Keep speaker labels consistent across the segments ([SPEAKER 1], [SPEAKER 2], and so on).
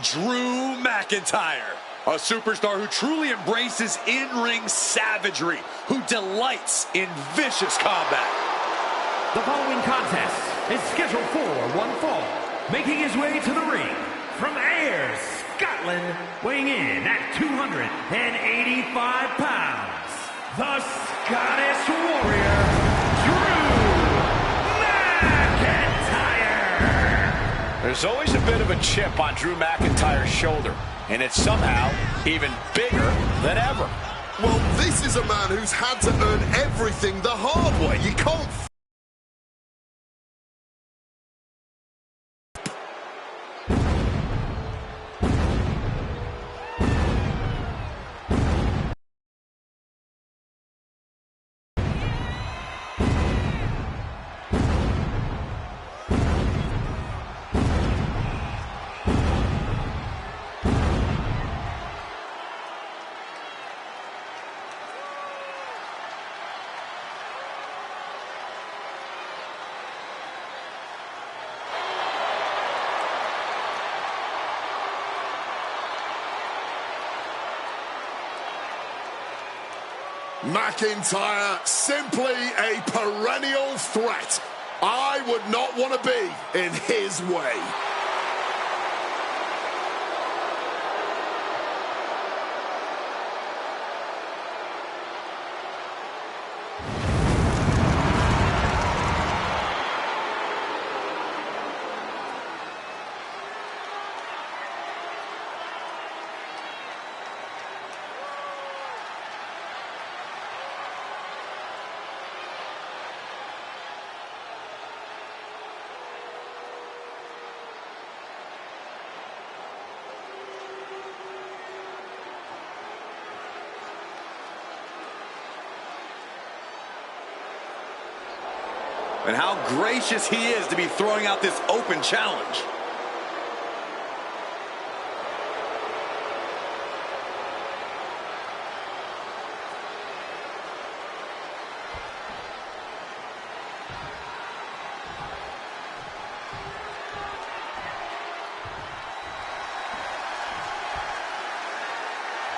[SPEAKER 1] Drew McIntyre. A superstar who truly embraces in-ring savagery, who delights in vicious combat.
[SPEAKER 2] The following contest is scheduled for one fall. Making his way to the ring from Ayr, Scotland, weighing in at 285 pounds, the Scottish Warrior, Drew McIntyre.
[SPEAKER 3] There's always a bit of a chip on Drew McIntyre's shoulder, and it's somehow even bigger than ever.
[SPEAKER 4] Well, this is a man who's had to earn everything the hard way. You can't. McIntyre, simply a perennial threat. I would not want to be in his way.
[SPEAKER 1] And how gracious he is to be throwing out this open challenge.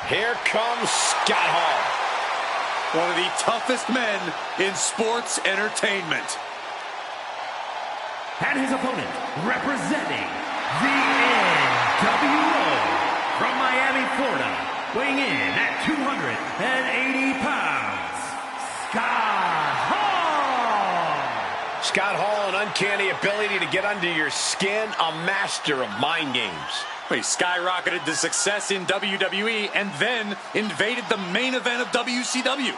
[SPEAKER 3] Here comes Scott Hall.
[SPEAKER 1] One of the toughest men in sports entertainment.
[SPEAKER 2] And his opponent, representing the NWO from Miami, Florida, weighing in at 280 pounds, Scott Hall.
[SPEAKER 3] Scott Hall, an uncanny ability to get under your skin, a master of mind games.
[SPEAKER 1] He skyrocketed to success in WWE and then invaded the main event of WCW.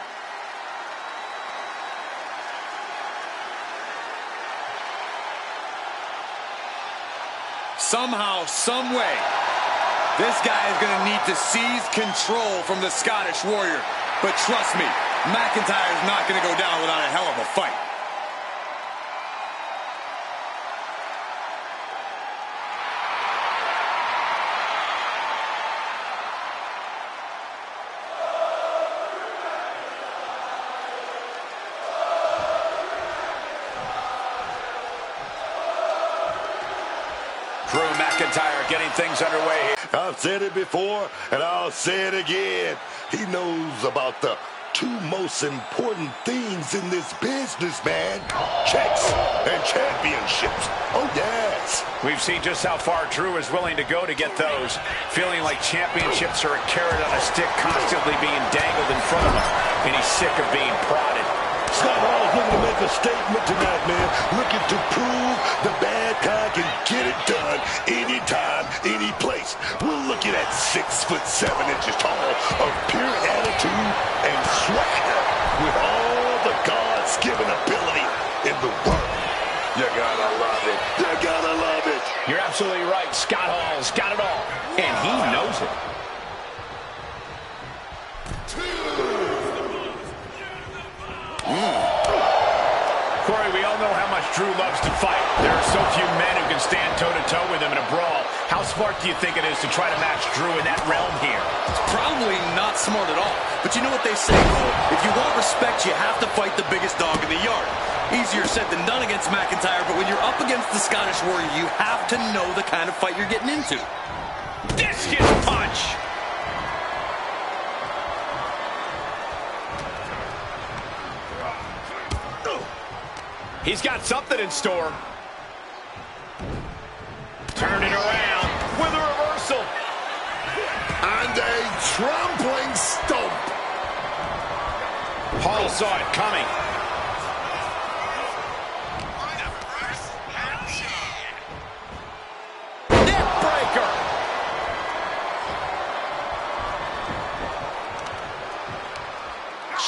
[SPEAKER 1] Somehow, some way, this guy is going to need to seize control from the Scottish Warrior. But trust me, McIntyre is not going to go down without a hell of a fight.
[SPEAKER 3] Drew McIntyre getting things underway.
[SPEAKER 4] I've said it before, and I'll say it again. He knows about the two most important things in this business, man. Checks and championships. Oh, yes.
[SPEAKER 3] We've seen just how far Drew is willing to go to get those. Feeling like championships are a carrot on a stick constantly being dangled in front of him. And he's sick of being prodded.
[SPEAKER 4] Scott Hall's looking to make a statement tonight, man. Looking to prove the bad guy can get it done anytime, any place. We're looking at 6'7" tall of pure attitude and swagger with all the God's-given ability in the world. You gotta love it. You gotta love it.
[SPEAKER 3] You're absolutely right. Scott Hall's got it all, and he knows it. Corey, we all know how much Drew loves to fight. There are so few men who can stand toe-to-toe with him in a brawl. How smart do you think it is to try to match Drew in that realm here?
[SPEAKER 1] It's probably not smart at all. But you know what they say, Cole? If you want respect, you have to fight the biggest dog in the yard. Easier said than done against McIntyre, but when you're up against the Scottish Warrior, you have to know the kind of fight you're getting into.
[SPEAKER 3] Discus punch. He's got something in store. Turn it around with a reversal.
[SPEAKER 4] And a trampling stomp.
[SPEAKER 3] Hall saw it coming. Neck breaker.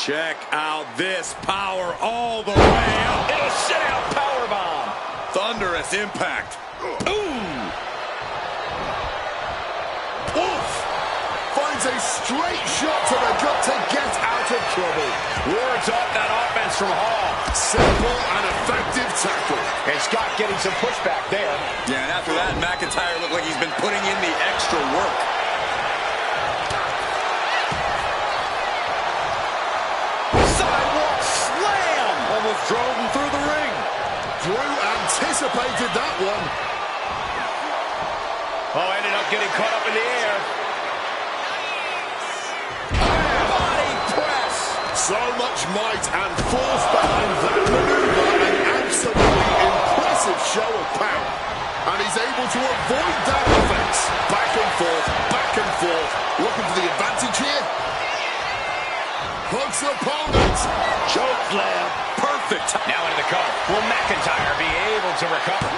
[SPEAKER 1] Check out this power all the way up.
[SPEAKER 3] It'll sit out powerbomb.
[SPEAKER 1] Thunderous impact.
[SPEAKER 3] Ooh.
[SPEAKER 4] Oof! Finds a straight shot to the gut to get out of trouble.
[SPEAKER 3] Wards off that offense from Hall.
[SPEAKER 4] Simple and effective tackle.
[SPEAKER 3] And Scott getting some pushback there.
[SPEAKER 1] Yeah, and after that, McIntyre looked like he's been putting in the extra work.
[SPEAKER 3] Sidewalk slam.
[SPEAKER 1] Almost drove him through the ring.
[SPEAKER 4] Drew anticipated that one.
[SPEAKER 3] Oh, ended up getting caught up in the air. Body press.
[SPEAKER 4] So much might and force behind that maneuver. An absolutely impressive show of power. And he's able to avoid that offense. Back and forth, back and forth. Looking for the advantage here. Hooks opponent. Choke slam.
[SPEAKER 1] Perfect.
[SPEAKER 3] Now into the cover. Will McIntyre be able to recover?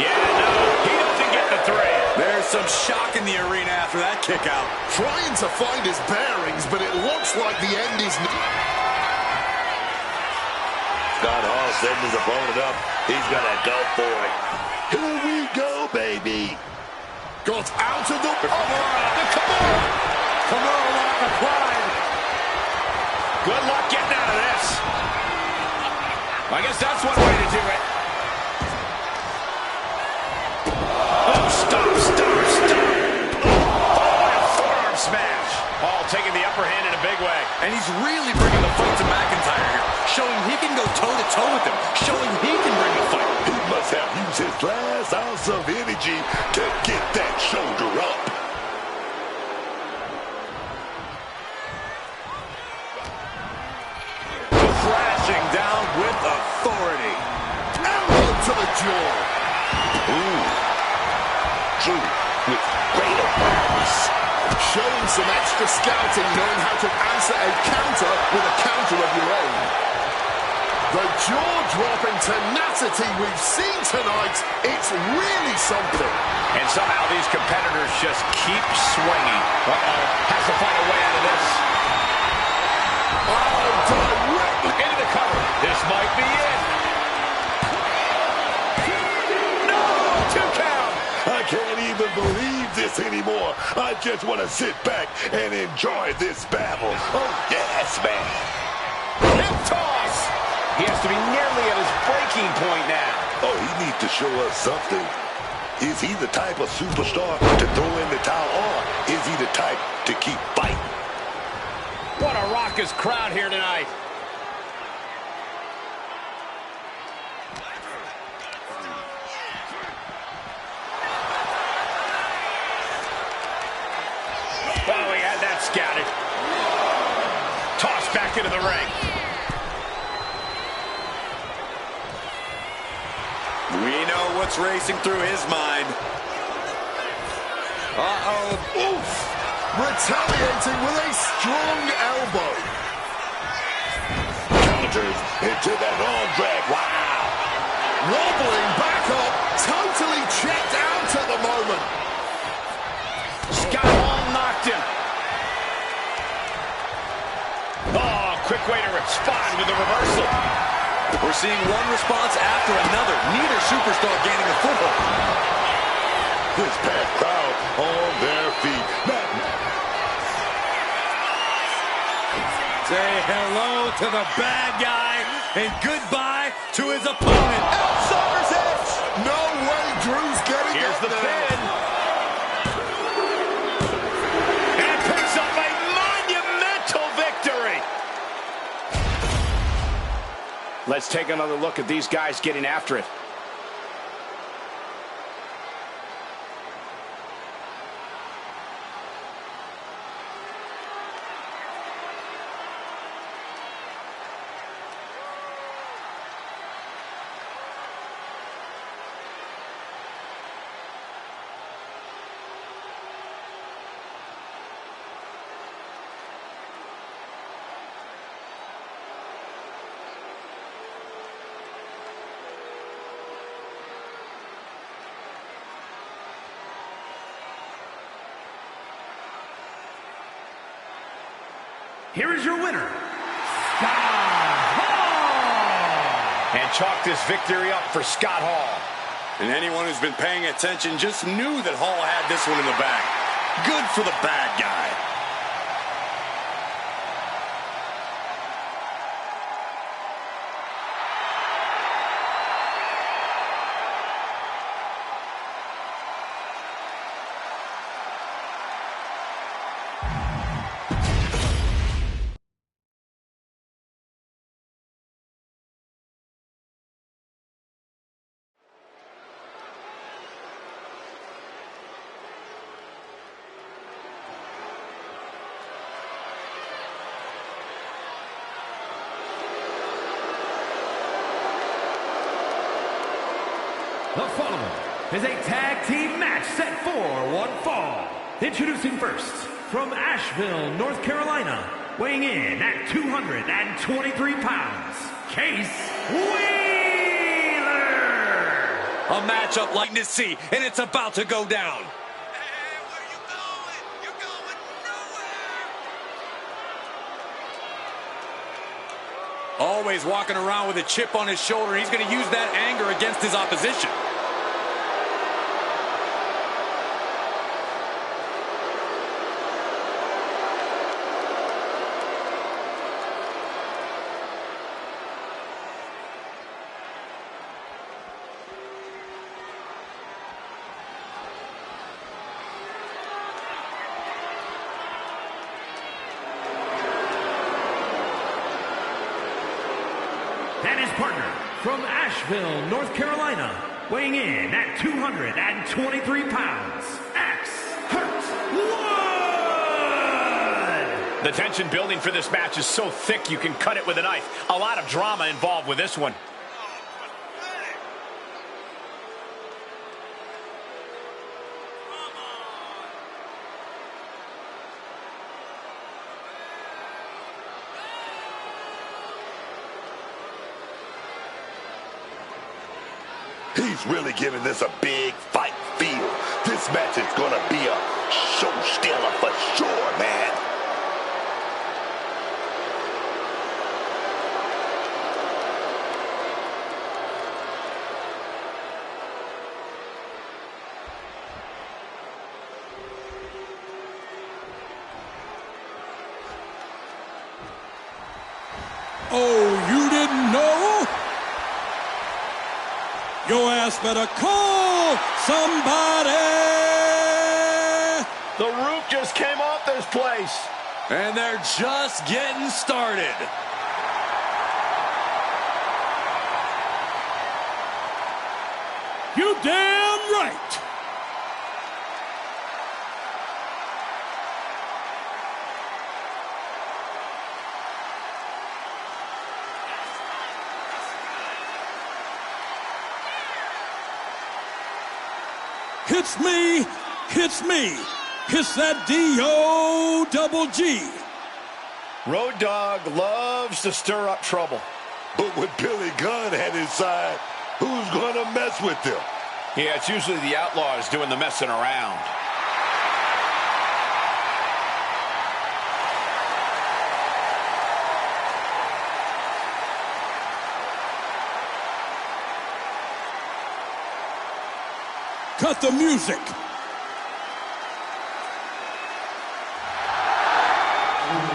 [SPEAKER 3] Yeah, no. He doesn't get the three.
[SPEAKER 1] There's some shock in the arena after that kick out.
[SPEAKER 4] Trying to find his bearings, but it looks like the end is...
[SPEAKER 5] Scott Hall setting his opponent up. He's gonna go for it.
[SPEAKER 4] Here we go, baby. Got out of the... Oh, the Kimura.
[SPEAKER 1] Kimura applied.
[SPEAKER 3] Good luck getting out of this. I guess that's one way to do it. Oh, stop. Oh, a forearm smash. Hall taking the upper hand in a big way.
[SPEAKER 1] And he's really bringing the fight to McIntyre here. Showing he can go toe-to-toe with him. Showing he can bring the fight.
[SPEAKER 4] He must have used his last ounce of energy to get that shoulder up.
[SPEAKER 1] Crashing down with authority.
[SPEAKER 4] Elbow to the jaw.
[SPEAKER 5] Ooh. Drew with great awareness.
[SPEAKER 4] Showing some extra scouting, knowing how to answer a counter with a counter of your own. The jaw-dropping tenacity we've seen tonight, it's really something.
[SPEAKER 3] And somehow these competitors just keep swinging. Uh-oh. Has to find a way out of this.
[SPEAKER 4] Oh, directly
[SPEAKER 3] Into the cover. This might be it. No! 2 count.
[SPEAKER 4] I can't even believe this anymore. I just want to sit back and enjoy this battle. Oh, yes, man.
[SPEAKER 3] Hip toss. He has to be nearly at his breaking point now.
[SPEAKER 4] Oh, he needs to show us something. Is he the type of superstar to throw in the towel, or is he the type to keep fighting?
[SPEAKER 3] What a raucous crowd here tonight. Well, we had that scouted. Tossed back into the ring.
[SPEAKER 1] We know what's racing through his mind. Uh-oh.
[SPEAKER 4] Oof! Retaliating with a strong elbow. Counters into that arm drag. Wow! Wobbling back up, totally checked out at the moment.
[SPEAKER 3] Scott Hall knocked him. Oh, quick way to respond with a reversal.
[SPEAKER 1] We're seeing one response after another. Neither superstar gaining a foothold.
[SPEAKER 4] This packed crowd on their feet.
[SPEAKER 1] Say hello to the bad guy and goodbye to his opponent.
[SPEAKER 4] Outsider's edge. No way Drew's getting
[SPEAKER 3] Here's
[SPEAKER 4] up
[SPEAKER 3] the
[SPEAKER 4] there.
[SPEAKER 3] pin. And picks up a monumental victory. Let's take another look at these guys getting after it.
[SPEAKER 2] here is your winner, Scott Hall!
[SPEAKER 3] And chalk this victory up for Scott Hall.
[SPEAKER 1] And anyone who's been paying attention just knew that Hall had this one in the bag. Good for the bad guy.
[SPEAKER 2] The following is a tag team match set for one fall. Introducing first, from Asheville, North Carolina, weighing in at 223 pounds, Case Wheeler!
[SPEAKER 1] A matchup like to see, and it's about to go down. Always walking around with a chip on his shoulder. He's going to use that anger against his opposition.
[SPEAKER 2] And his partner, from Asheville, North Carolina, weighing in at 223 pounds, X Hurt Wood!
[SPEAKER 3] The tension building for this match is so thick you can cut it with a knife. A lot of drama involved with this one.
[SPEAKER 4] He's really giving this a big fight feel. This match is gonna be a show stealer for sure, man.
[SPEAKER 6] Oh, you didn't know? Your ass better call somebody.
[SPEAKER 3] The roof just came off this place.
[SPEAKER 1] And they're just getting started.
[SPEAKER 6] You damn right. Hits me, hits me. Hits that D-O-double-G.
[SPEAKER 3] Road Dogg loves to stir up trouble.
[SPEAKER 4] But with Billy Gunn at his side, who's gonna mess with him?
[SPEAKER 3] Yeah, it's usually the Outlaws doing the messing around.
[SPEAKER 6] Cut the music.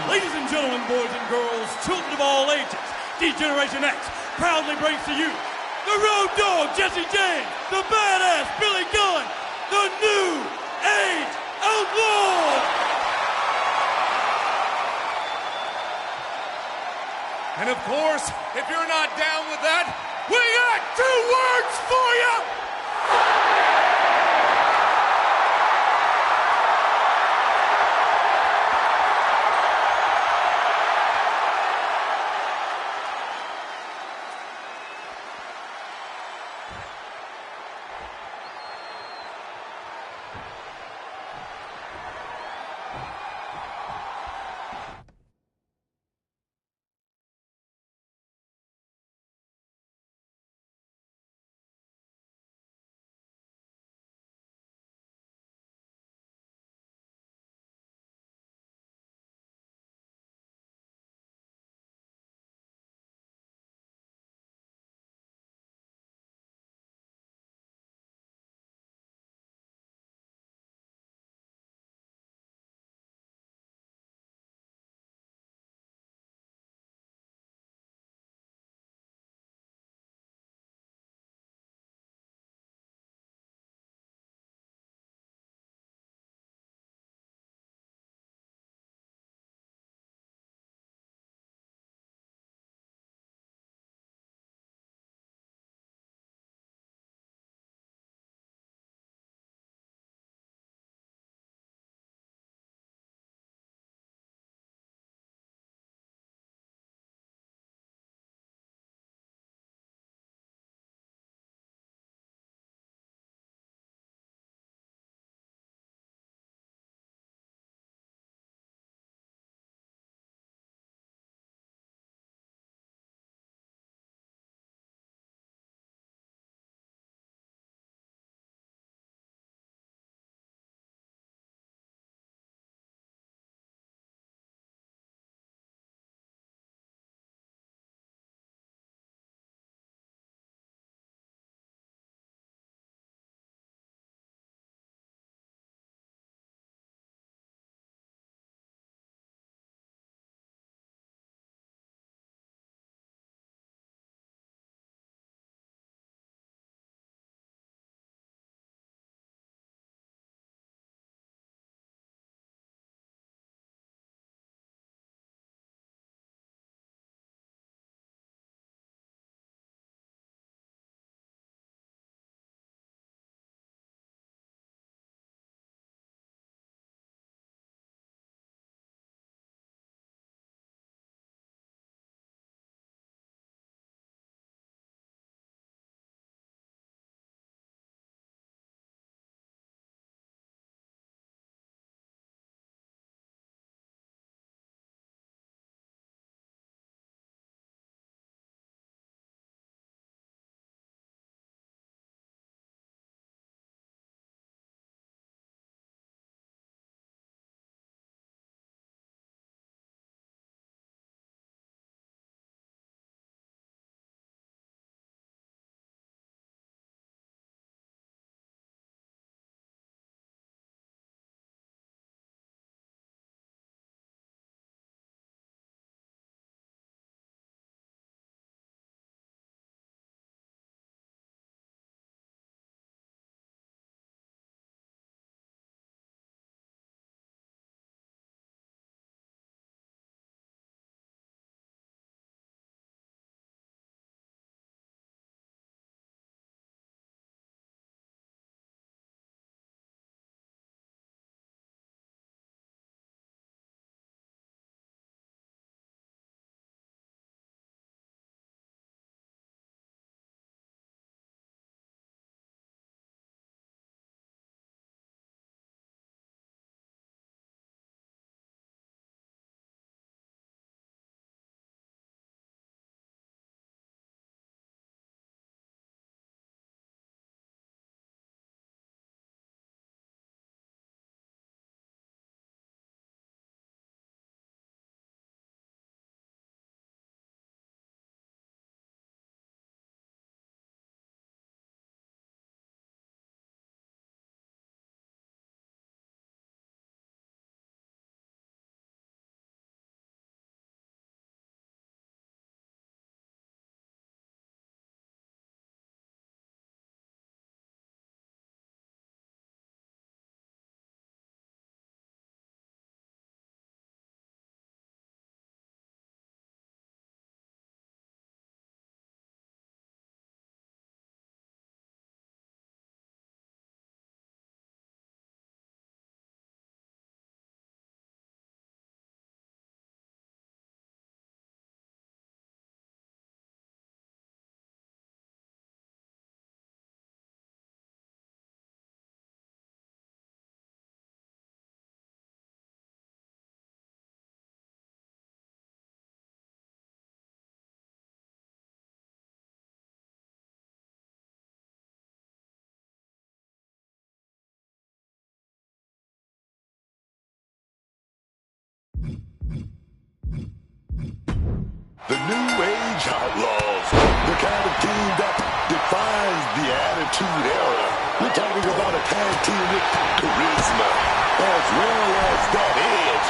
[SPEAKER 7] Ladies and gentlemen, boys and girls, children of all ages, D-Generation X proudly brings to you the Road Dogg, Jesse James, the badass Billy Gunn, the New Age Outlaws! And of course, if you're not down with that, we got 2 words for you!
[SPEAKER 4] the New Age Outlaws, the kind of team that defines the Attitude Era. We're talking about a tag team with charisma, as well as that edge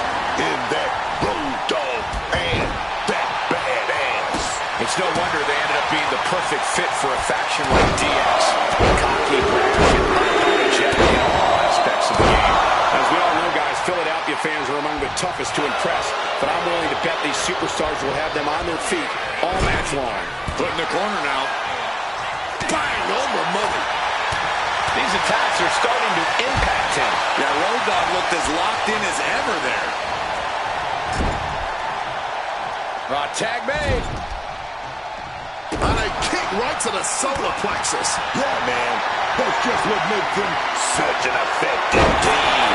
[SPEAKER 4] in that Road Dogg and that badass.
[SPEAKER 3] It's no wonder they ended up being the perfect fit for a faction like DX. Cocky, brash, and unapologetic in all aspects of the game.
[SPEAKER 8] As we all know, guys, Philadelphia fans are among the toughest to impress, but I'm willing to bet these superstars will have them on their feet all match long.
[SPEAKER 1] Put in the corner now.
[SPEAKER 4] Bang on the money.
[SPEAKER 3] These attacks are starting to impact him.
[SPEAKER 1] Yeah, Road Dogg looked as locked in as ever there. Tag made.
[SPEAKER 4] And a kick right to the solar plexus. Yeah, man. That's just what makes them such an effective team.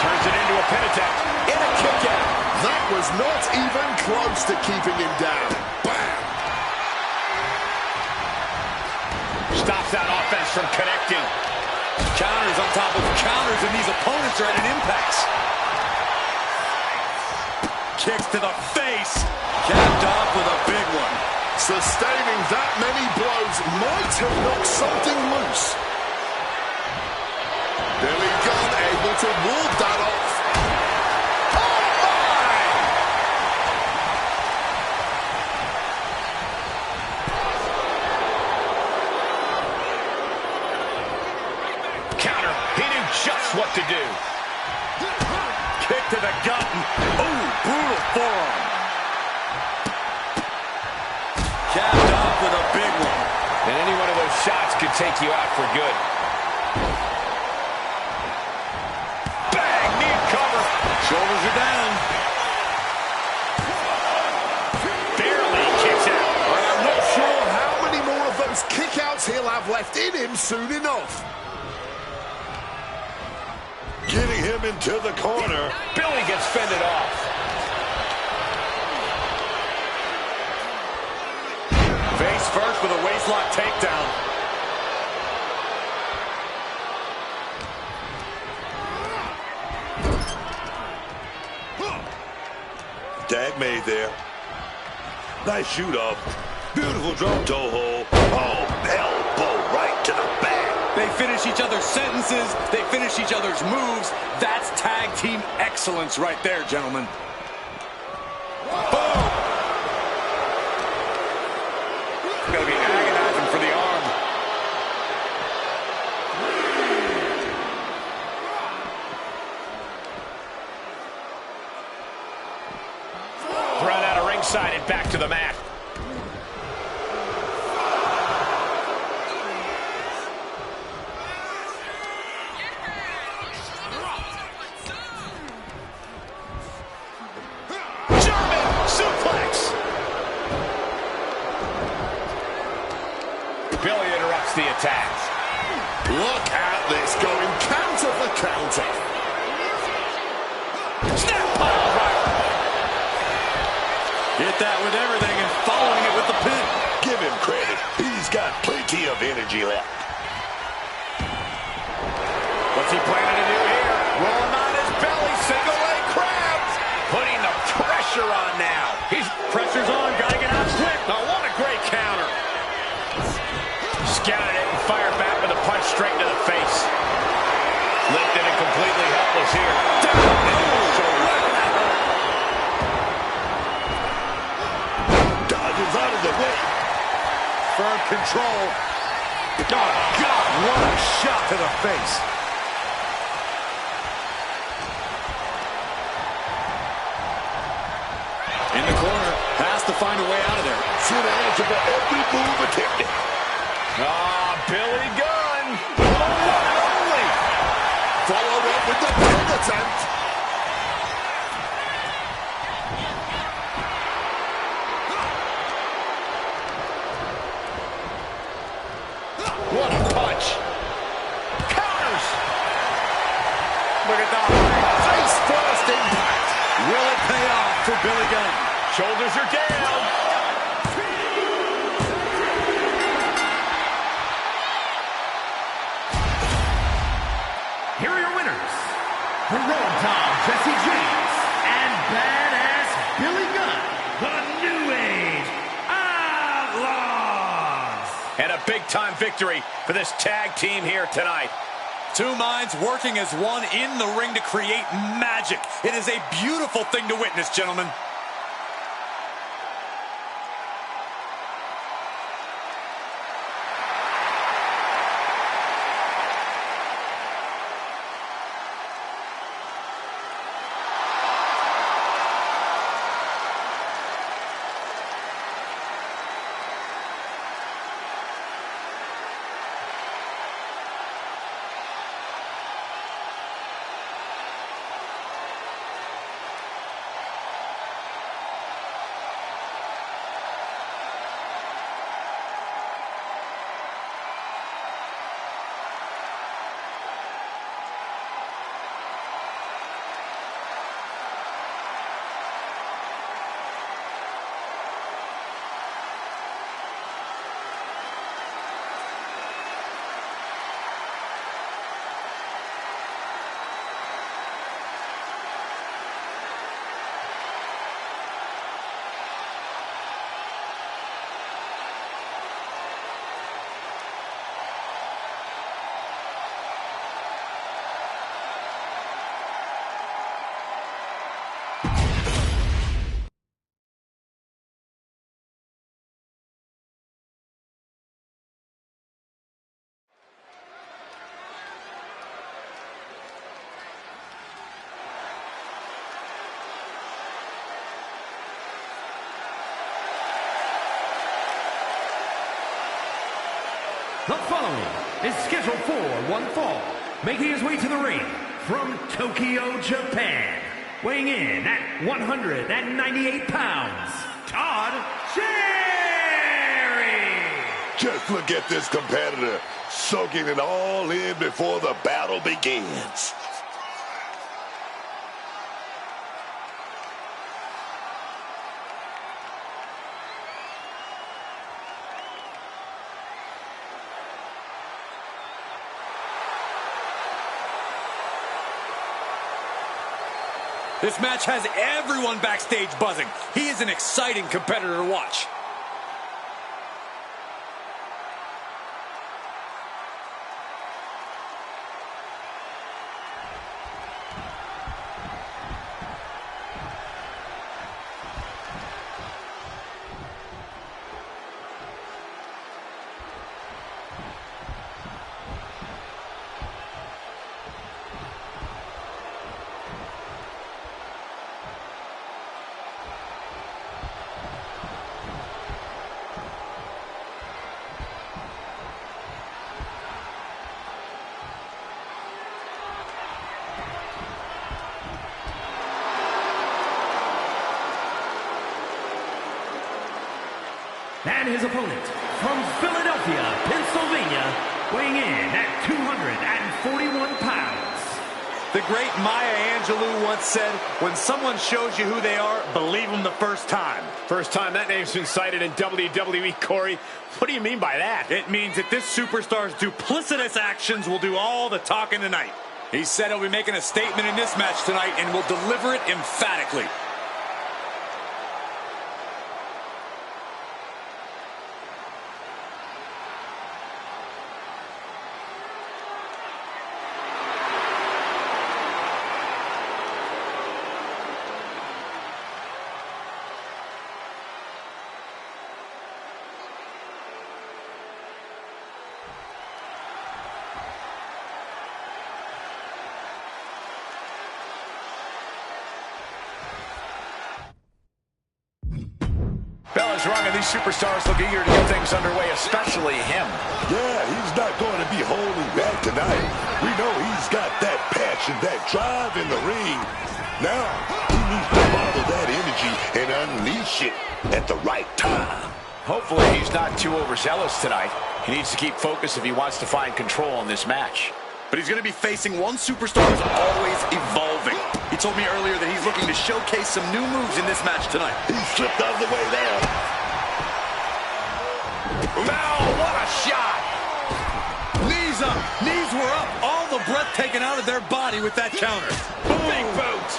[SPEAKER 3] Turns it into a pin attempt. In a kick out.
[SPEAKER 4] That was not even close to keeping him down. Bam!
[SPEAKER 3] Stops that offense from connecting.
[SPEAKER 1] Counters on top of counters, and these opponents are at an impasse. Kicks to the face. Capped off with a big one.
[SPEAKER 4] Sustaining that many blows might have knocked something loose. Billy Gunn able to ward that off. Oh my!
[SPEAKER 3] Counter. He knew just what to do.
[SPEAKER 1] Kick to the gut. Ooh, brutal forearm. Capped off with a big one.
[SPEAKER 3] And any one of those shots could take you out for good. Bang! Knee cover.
[SPEAKER 1] Shoulders are down.
[SPEAKER 3] Barely kicks out.
[SPEAKER 4] I'm not sure how many more of those kickouts he'll have left in him soon enough. Getting him into the corner.
[SPEAKER 3] Billy gets fended off.
[SPEAKER 1] Face first with a waistlock takedown.
[SPEAKER 4] Tag made there. Nice shoot off. Beautiful drop toe hold. Oh, elbow right to the back.
[SPEAKER 1] They finish each other's sentences. They finish each other's moves. That's tag team excellence right there, gentlemen. Boom! It's going to be agonizing for the arm.
[SPEAKER 3] Thrown out of ringside and back to the mat. Billy interrupts the attack.
[SPEAKER 4] Look at this, going counter for counter.
[SPEAKER 3] Snap pile driver.
[SPEAKER 1] Hit that with everything and following it with the pin.
[SPEAKER 4] Give him credit. He's got plenty of energy left.
[SPEAKER 3] What's he planning to do here? Rolling on his belly, single leg crabs. Putting the pressure on now.
[SPEAKER 1] Pressure's on, gotta get out quick.
[SPEAKER 3] Now what a great counter. Scouted it and fired back with a punch straight to the face. Lifted and completely helpless here.
[SPEAKER 4] Dodges out of the way.
[SPEAKER 1] Firm control. Oh, God, what a shot to the face. In the corner, has to find a way out of there.
[SPEAKER 4] Should answer for every move attempted.
[SPEAKER 3] Billy Gunn. Only.
[SPEAKER 4] Followed up with the pin attempt.
[SPEAKER 3] What a punch. Counters.
[SPEAKER 1] Look at that.
[SPEAKER 4] Face first impact.
[SPEAKER 1] Will it pay off for Billy Gunn?
[SPEAKER 3] Shoulders are down.
[SPEAKER 2] Here are your winners, the Road Dogg Jesse James and Badass Billy Gunn.
[SPEAKER 3] And a big-time victory for this tag team here tonight.
[SPEAKER 1] Two minds working as one in the ring to create magic. It is a beautiful thing to witness, gentlemen.
[SPEAKER 2] The following is scheduled for one fall, making his way to the ring from Tokyo, Japan, weighing in at 198 pounds, Todd Cherry!
[SPEAKER 4] Just look at this competitor, soaking it all in before the battle begins.
[SPEAKER 1] This match has everyone backstage buzzing. He is an exciting competitor to watch.
[SPEAKER 2] And his opponent, from Philadelphia, Pennsylvania, weighing in at 241 pounds.
[SPEAKER 1] The great Maya Angelou once said, when someone shows you who they are, believe them the first time.
[SPEAKER 3] First time that name's been cited in WWE, Corey. What do you mean by that?
[SPEAKER 1] It means that this superstar's duplicitous actions will do all the talking tonight. He said he'll be making a statement in this match tonight and will deliver it emphatically.
[SPEAKER 3] Bell is wrong, and these superstars look eager to get things underway, especially him.
[SPEAKER 4] Yeah, he's not going to be holding back tonight. We know he's got that passion, that drive in the ring. Now, he needs to bottle that energy and unleash it at the right time.
[SPEAKER 3] Hopefully he's not too overzealous tonight. He needs to keep focused if he wants to find control in this match.
[SPEAKER 1] But he's going to be facing one superstar who's always evolving. He told me earlier that he's looking to showcase some new moves in this match tonight.
[SPEAKER 4] He slipped out of the way there.
[SPEAKER 3] Now, what a shot!
[SPEAKER 1] Knees up. Knees were up. All the breath taken out of their body with that counter.
[SPEAKER 3] Big boot.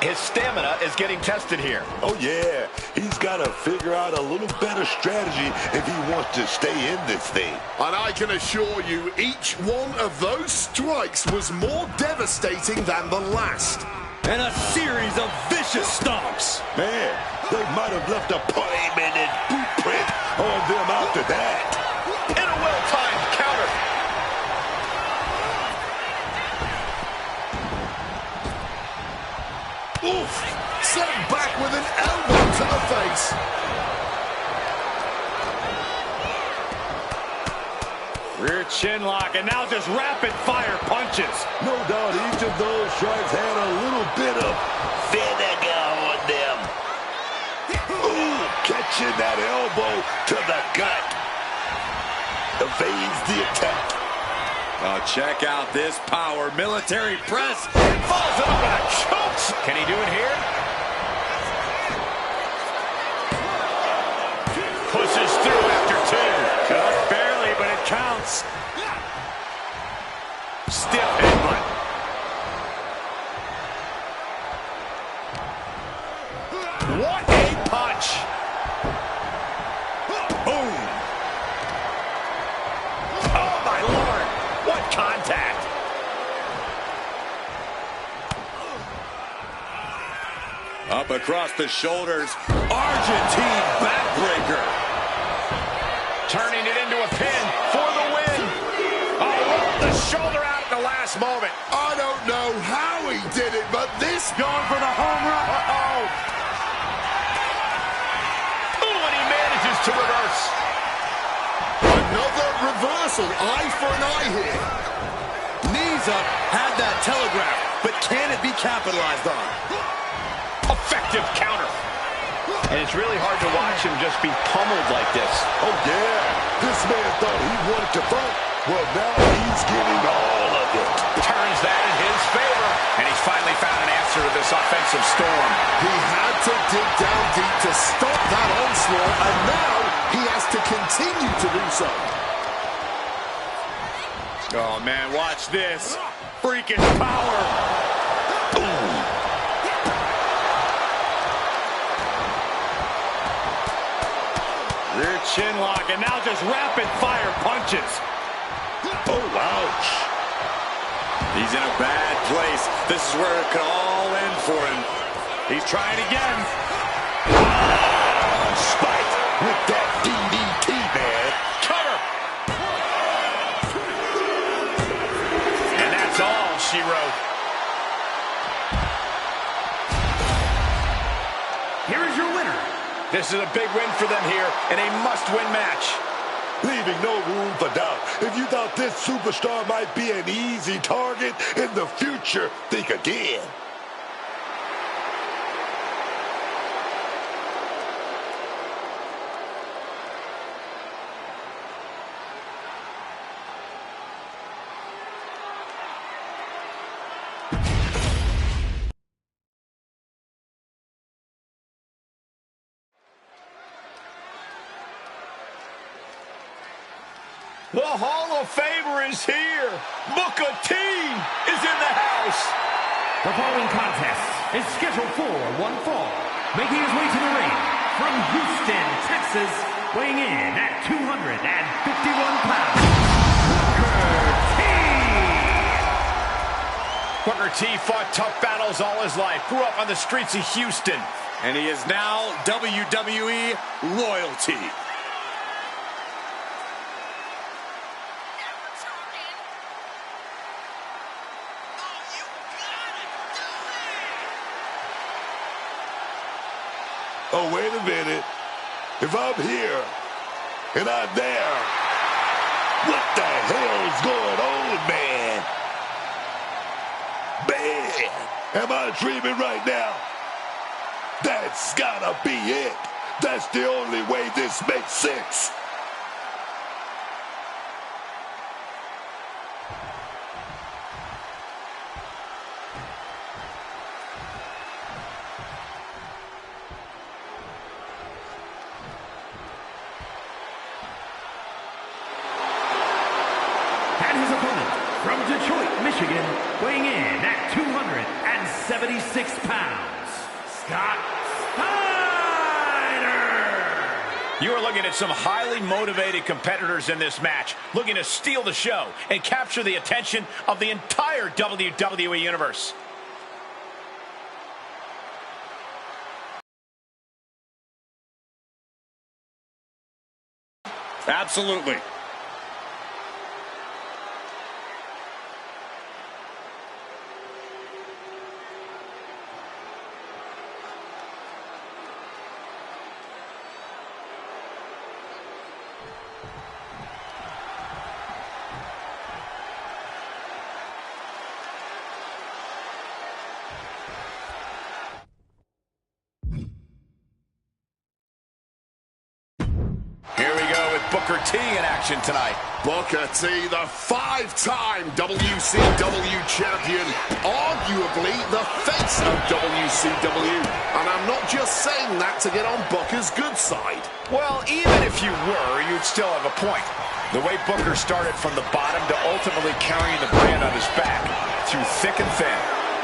[SPEAKER 3] His stamina is getting tested here.
[SPEAKER 4] Oh, yeah. He's got to figure out a little better strategy if he wants to stay in this thing.
[SPEAKER 9] And I can assure you, each one of those strikes was more devastating than the last.
[SPEAKER 6] And a series of vicious stomps.
[SPEAKER 4] Man, they might have left a permanent boot print on them after that.
[SPEAKER 3] And a well-timed counter.
[SPEAKER 9] Oof! Sent back with an elbow to the face.
[SPEAKER 1] Rear chin lock, and now just rapid-fire punches.
[SPEAKER 4] No doubt each of those strikes had a little bit of vinegar on them. Ooh, catching that elbow to the gut. Evades the attack.
[SPEAKER 1] Oh, check out this power. Military press.
[SPEAKER 3] Follows it up with a choke. Can he do it here? Pushes through after two.
[SPEAKER 1] Just barely, but it counts. Stiff headbutt.
[SPEAKER 3] What a punch.
[SPEAKER 1] Boom.
[SPEAKER 3] Oh, my Lord. What contact.
[SPEAKER 1] Up across the shoulders. Argentine backbreaker.
[SPEAKER 3] Turning it into a pin for the win. Oh, rolled the shoulder out at the last moment.
[SPEAKER 9] I don't know how he did it, but this
[SPEAKER 1] Going for the home run.
[SPEAKER 3] Uh-oh. Ooh, and he manages to reverse.
[SPEAKER 9] another reversal. Eye for an eye here.
[SPEAKER 1] Knees up, had that telegraph, but can it be capitalized on?
[SPEAKER 3] Effective counter. And it's really hard to watch him just be pummeled like this.
[SPEAKER 4] Oh, yeah. This man thought he wanted to fight. Well, now he's getting all of it.
[SPEAKER 3] Turns that in his favor. And he's finally found an answer to this offensive storm.
[SPEAKER 9] He had to dig down deep to stop that onslaught, and now he has to continue to do so.
[SPEAKER 1] Oh, man, watch this. Freaking power. Rear chin lock, and now just rapid-fire punches.
[SPEAKER 4] Oh, ouch.
[SPEAKER 1] He's in a bad place. This is where it could all end for him. He's trying again.
[SPEAKER 4] Spike with that DDT, man.
[SPEAKER 3] Cover. And that's all she wrote.
[SPEAKER 2] Here is your winner.
[SPEAKER 3] This is a big win for them here in a must-win match.
[SPEAKER 4] Leaving no room for doubt. If you thought this superstar might be an easy target in the future, think again.
[SPEAKER 3] The Hall of Famer is here. Booker T is in the house.
[SPEAKER 2] The following contest is scheduled for one fall. Making his way to the ring from Houston, Texas, weighing in at 251 pounds,
[SPEAKER 3] Booker T fought tough battles all his life. Grew up on the streets of Houston.
[SPEAKER 1] And he is now WWE royalty.
[SPEAKER 4] Oh, wait a minute. If I'm here and I'm there, what the hell's going on, man? Man, am I dreaming right now? That's gotta be it. That's the only way this makes sense.
[SPEAKER 2] and his opponent from Detroit, Michigan, weighing in at 276 pounds, Scott Steiner.
[SPEAKER 3] You are looking at some highly motivated competitors in this match, looking to steal the show and capture the attention of the entire WWE Universe.
[SPEAKER 1] Absolutely.
[SPEAKER 3] Here we go with Booker T in action tonight.
[SPEAKER 9] Booker T, the five-time WCW champion, arguably the face of WCW. And I'm not just saying that to get on Booker's good side.
[SPEAKER 3] Well, even if you were, you'd still have a point. The way Booker started from the bottom to ultimately carrying the brand on his back through thick and thin,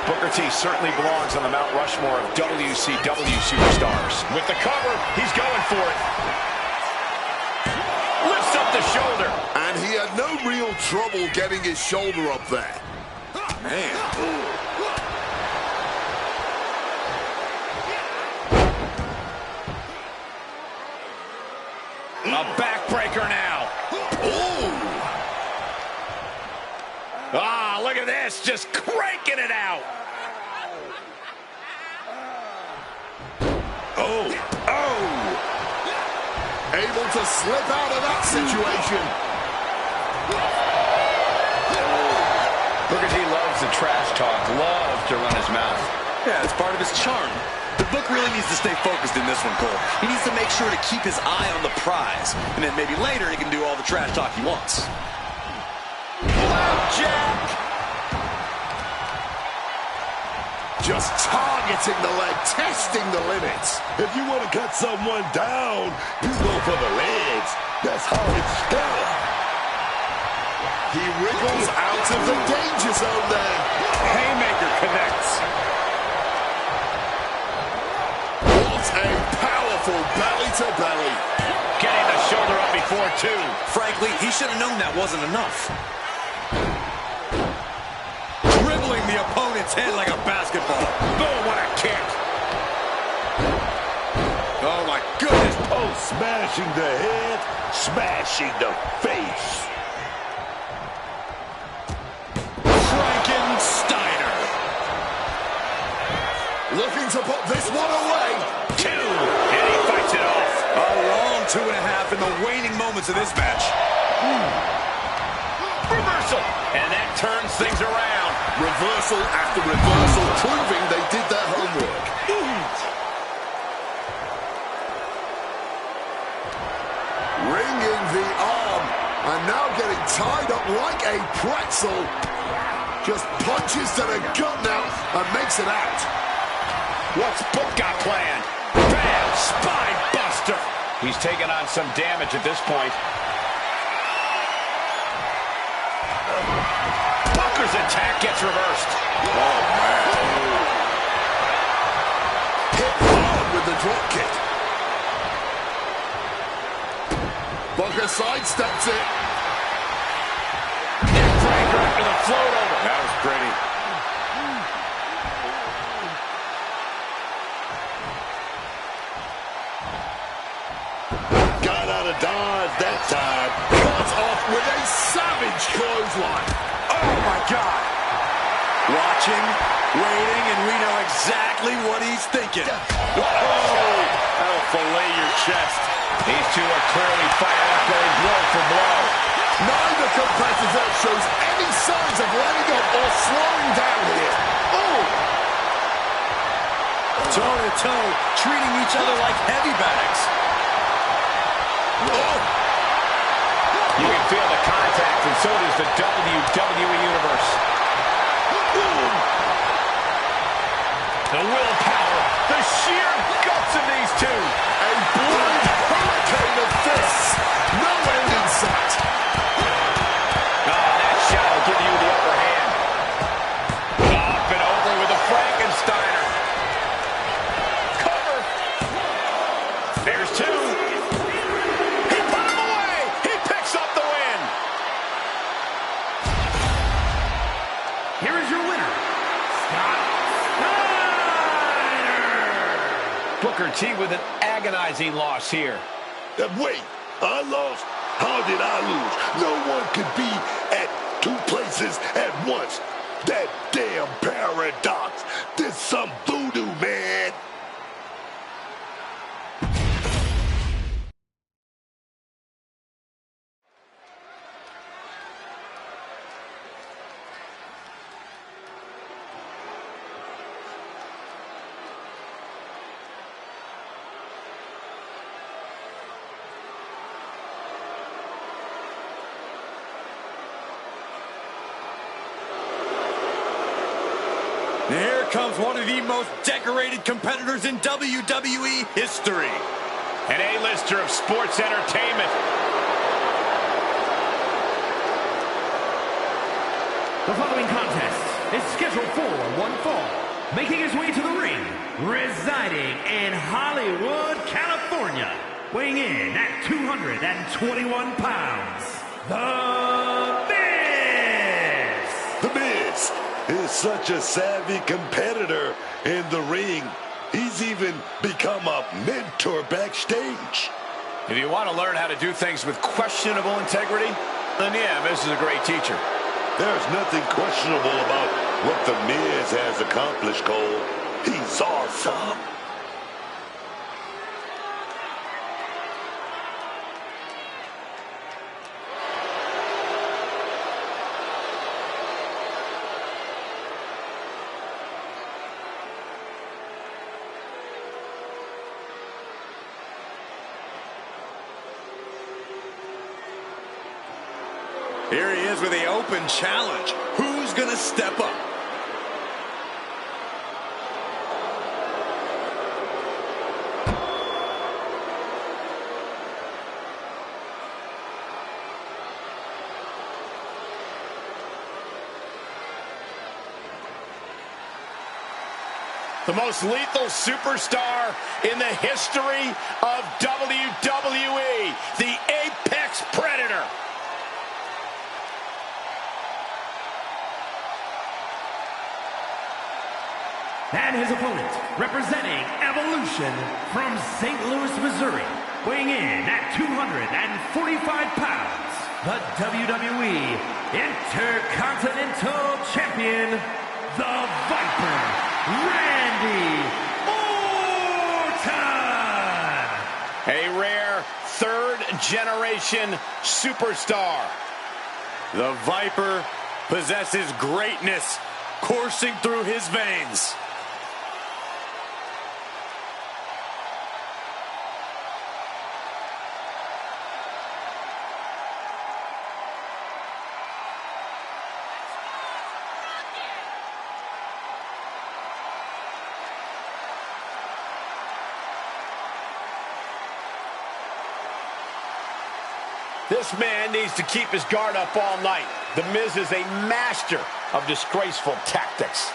[SPEAKER 3] Booker T certainly belongs on the Mount Rushmore of WCW superstars. With the cover, he's going for it. Lifts up the shoulder.
[SPEAKER 9] And he had no real trouble getting his shoulder up there.
[SPEAKER 1] Man.
[SPEAKER 3] A backbreaker now.
[SPEAKER 9] Ooh.
[SPEAKER 3] Ah, look at this, just cranking it out.
[SPEAKER 9] Oh. Able to slip out of that situation.
[SPEAKER 3] Booker T loves the trash talk, loves to run his mouth.
[SPEAKER 1] Yeah, it's part of his charm. The Book really needs to stay focused in this one, Cole. He needs to make sure to keep his eye on the prize. And then maybe later he can do all the trash talk he wants.
[SPEAKER 3] Jack!
[SPEAKER 9] Just targeting the leg, testing the limits.
[SPEAKER 4] If you want to cut someone down, you go for the legs. That's how it's done.
[SPEAKER 9] He wriggles out of the danger zone there.
[SPEAKER 3] Haymaker connects.
[SPEAKER 9] What a powerful belly-to-belly.
[SPEAKER 3] Getting the shoulder up before, too.
[SPEAKER 1] Frankly, he should have known that wasn't enough. Dribbling the opponent's head like a basketball.
[SPEAKER 3] Oh, what a kick.
[SPEAKER 1] Oh, my goodness.
[SPEAKER 4] Oh, smashing the head, smashing the face.
[SPEAKER 1] Steiner.
[SPEAKER 9] Looking to put this one away.
[SPEAKER 3] Two, and he fights it off.
[SPEAKER 1] A long 2.5 in the waning moments of this match.
[SPEAKER 3] Reversal, and that turns things around.
[SPEAKER 9] Reversal after reversal, proving they did their homework. Ringing the arm, and now getting tied up like a pretzel. Just punches to the gut now and makes it out.
[SPEAKER 3] What's Book got planned? Bam! Spine buster! He's taking on some damage at this point. Booker's attack gets reversed.
[SPEAKER 1] Oh, man.
[SPEAKER 9] Hit hard with the drop kick. Booker sidesteps it.
[SPEAKER 3] Neckbreaker after the float over.
[SPEAKER 1] That was pretty.
[SPEAKER 4] Got out of dodge that time.
[SPEAKER 9] Cut off with a savage clothesline.
[SPEAKER 1] Oh, my God. Watching, waiting, and we know exactly what he's thinking. Oh, that'll fillet your chest.
[SPEAKER 3] These two are clearly fighting up, going blow for blow.
[SPEAKER 9] Neither competitor shows any signs of letting up or slowing down here. Oh!
[SPEAKER 1] Toe-to-toe, treating each other like heavy bags.
[SPEAKER 9] Oh!
[SPEAKER 3] You can feel the contact, and so does the WWE Universe. The willpower, the sheer guts of these two.
[SPEAKER 9] A blind hurricane of fists. No end in sight.
[SPEAKER 3] That shot will give you the upper hand. Up and over with a Frankensteiner. Booker T with an agonizing loss here.
[SPEAKER 4] Wait, I lost? How did I lose? No one could be at two places at once. That damn paradox. This some voodoo, man.
[SPEAKER 1] Here comes one of the most decorated competitors in WWE history.
[SPEAKER 3] An A-lister of sports entertainment.
[SPEAKER 2] The following contest is scheduled for one fall. Making his way to the ring, residing in Hollywood, California. Weighing in at 221 pounds, The Miz!
[SPEAKER 4] The Miz is such a savvy competitor in the ring. He's even become a mentor backstage.
[SPEAKER 3] If you want to learn how to do things with questionable integrity, then yeah, Miz is a great teacher.
[SPEAKER 4] There's nothing questionable about what The Miz has accomplished, Cole. He's awesome.
[SPEAKER 1] Here he is with the open challenge. Who's going to step up?
[SPEAKER 3] The most lethal superstar in the history of WWE, the Apex Predator.
[SPEAKER 2] And his opponent, representing Evolution from St. Louis, Missouri, weighing in at 245 pounds, the WWE Intercontinental Champion, the Viper, Randy Orton!
[SPEAKER 3] A rare third-generation superstar.
[SPEAKER 1] The Viper possesses greatness coursing through his veins.
[SPEAKER 3] This man needs to keep his guard up all night. The Miz is a master of disgraceful tactics.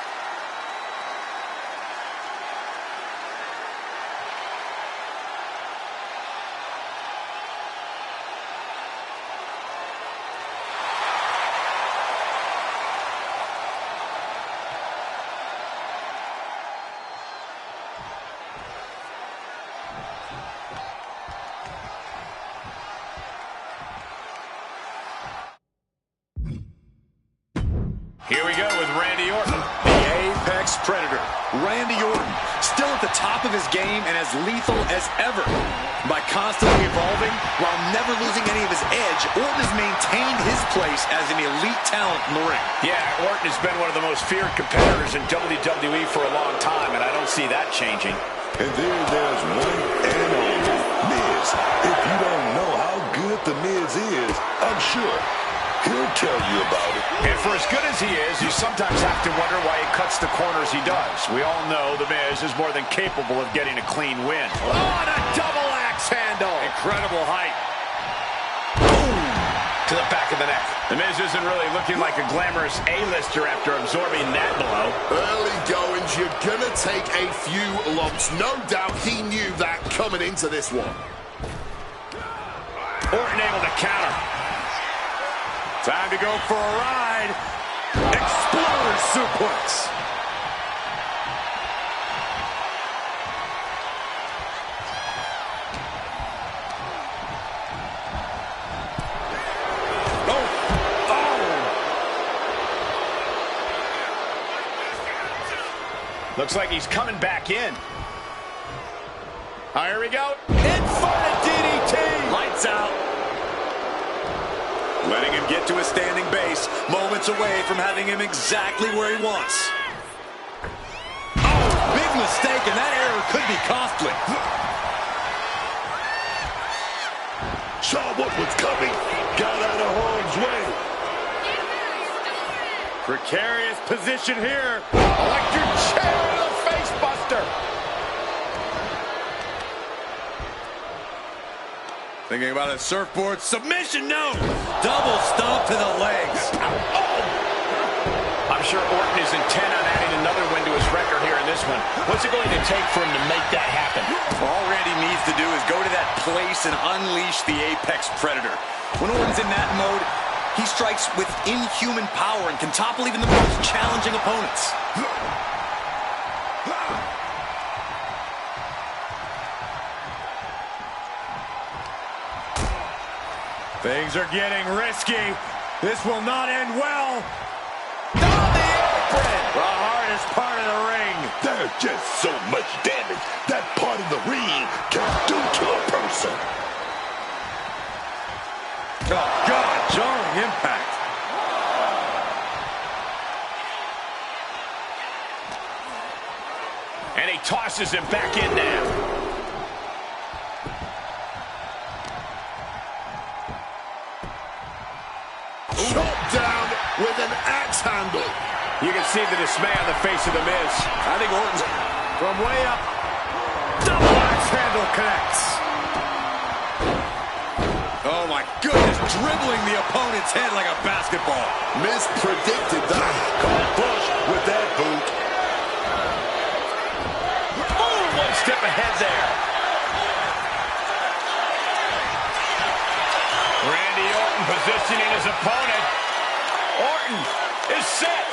[SPEAKER 3] Here we go with Randy Orton.
[SPEAKER 1] The Apex Predator, Randy Orton, still at the top of his game and as lethal as ever. By constantly evolving, while never losing any of his edge, Orton has maintained his place as an elite talent in the ring.
[SPEAKER 3] Yeah, Orton has been one of the most feared competitors in WWE for a long time, and I don't see that changing.
[SPEAKER 4] And there's one and only Miz. If you don't know how good The Miz is, I'm sure he'll tell you about it.
[SPEAKER 3] And for as good as he is, you sometimes have to wonder why he cuts the corners he does. We all know The Miz is more than capable of getting a clean win. Oh, and a double axe handle.
[SPEAKER 1] Incredible height.
[SPEAKER 3] Boom! To the back of the neck. The Miz isn't really looking like a glamorous A-lister after absorbing that blow.
[SPEAKER 9] Early goings, you're gonna take a few lumps. No doubt he knew that coming into this one.
[SPEAKER 3] Orton able to counter.
[SPEAKER 1] Time to go for a ride. Exploder suplex.
[SPEAKER 3] Looks like he's coming back in. Here we go. Inverted DDT.
[SPEAKER 1] Lights out. Letting him get to a standing base, moments away from having him exactly where he wants. Oh, big mistake, and that error could be costly.
[SPEAKER 4] Saw what was coming. Got out of harm's way.
[SPEAKER 1] Precarious position here.
[SPEAKER 3] Electric chair to the face buster.
[SPEAKER 1] Thinking about a surfboard submission, no. Double stomp to the legs.
[SPEAKER 3] I'm sure Orton is intent on adding another win to his record here in this one. What's it going to take for him to make that happen?
[SPEAKER 1] All Randy needs to do is go to that place and unleash the Apex Predator. When Orton's in that mode, he strikes with inhuman power and can topple even the most challenging opponents. Things are getting risky. This will not end well.
[SPEAKER 3] Down the apron.
[SPEAKER 1] The hardest part of the ring.
[SPEAKER 4] There's just so much damage that part of the ring can do to a person.
[SPEAKER 1] Oh, God, jarring impact.
[SPEAKER 3] And he tosses him back in now.
[SPEAKER 9] Chop down with an axe handle.
[SPEAKER 3] You can see the dismay on the face of The Miz.
[SPEAKER 1] I think Orton's from way up. Double axe handle connects. Oh, my goodness. Dribbling the opponent's head like a basketball.
[SPEAKER 9] Miz predicted that.
[SPEAKER 4] Caught flush with that boot.
[SPEAKER 3] Oh, one step ahead there. Randy Orton positioning his opponent. Orton is set.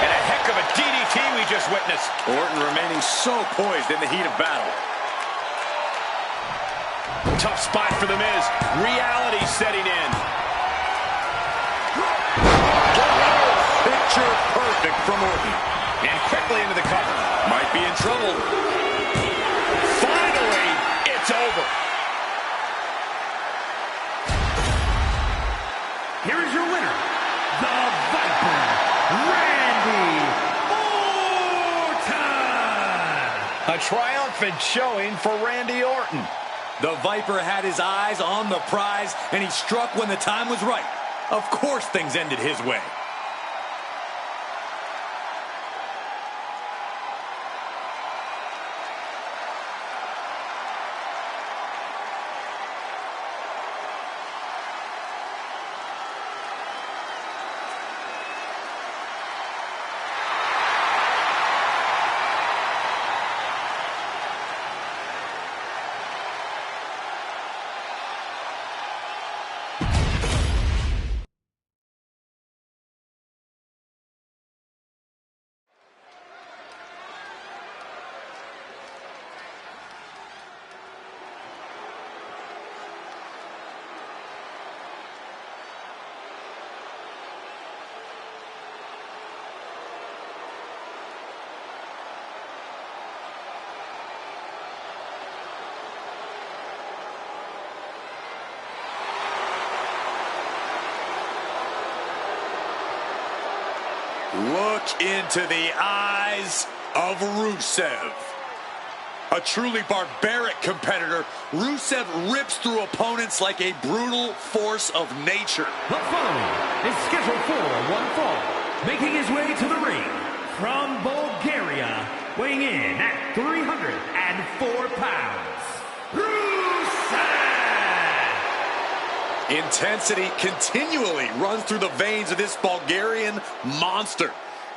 [SPEAKER 3] And a heck of a DDT we just witnessed.
[SPEAKER 1] Orton remaining so poised in the heat of battle.
[SPEAKER 3] Tough spot for The Miz. Reality setting in.
[SPEAKER 1] Picture perfect from Orton.
[SPEAKER 3] And quickly into the cover.
[SPEAKER 1] Might be in trouble.
[SPEAKER 3] Finally, it's over.
[SPEAKER 2] Here is your winner, the Viper, Randy Orton!
[SPEAKER 3] A triumphant showing for Randy Orton.
[SPEAKER 1] The Viper had his eyes on the prize, and he struck when the time was right. Of course things ended his way. Look into the eyes of Rusev. A truly barbaric competitor, Rusev rips through opponents like a brutal force of nature.
[SPEAKER 2] The following is scheduled for one fall, making his way to the ring from Bulgaria, weighing in at 304 pounds, Rusev!
[SPEAKER 1] Intensity continually runs through the veins of this Bulgarian monster.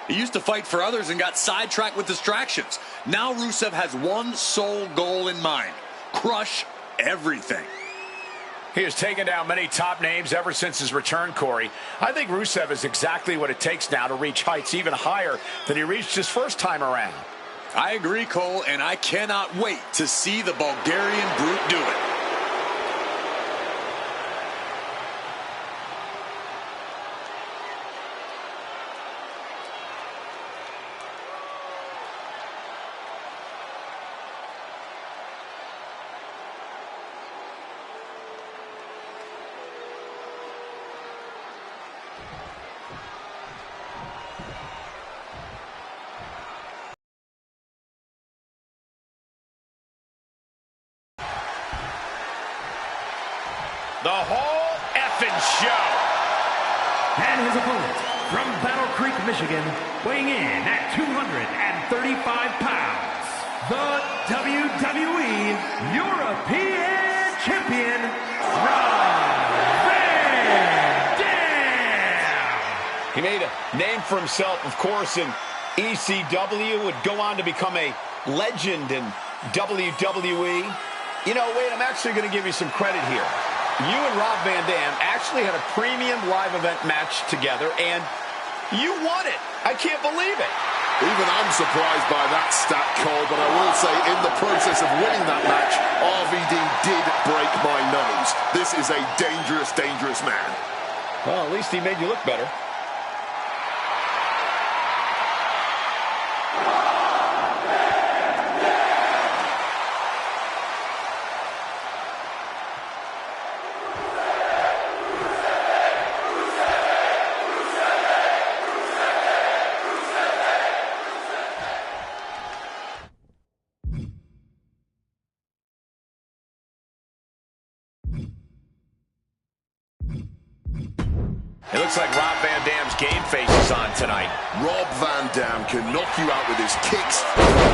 [SPEAKER 1] He used to fight for others and got sidetracked with distractions. Now Rusev has one sole goal in mind: crush everything.
[SPEAKER 3] He has taken down many top names ever since his return, Corey. I think Rusev is exactly what it takes now to reach heights even higher than he reached his first time around.
[SPEAKER 1] I agree, Cole, and I cannot wait to see the Bulgarian brute do it.
[SPEAKER 3] The whole effing show.
[SPEAKER 2] And his opponent, from Battle Creek, Michigan, weighing in at 235 pounds, the WWE European Champion, Rob Van Dam.
[SPEAKER 8] He made a name for himself, of course, in ECW, would go on to become a legend in WWE. You know, Wade, I'm actually going to give you some credit here. You and Rob Van Dam actually had a premium live event match together, and you won it. I can't believe it.
[SPEAKER 9] Even I'm surprised by that stat, Cole, but I will say in the process of winning that match, RVD did break my nose. This is a dangerous, dangerous man.
[SPEAKER 8] Well, at least he made you look better.
[SPEAKER 3] It looks like Rob Van Dam's game face is on tonight.
[SPEAKER 9] Rob Van Dam can knock you out with his kicks,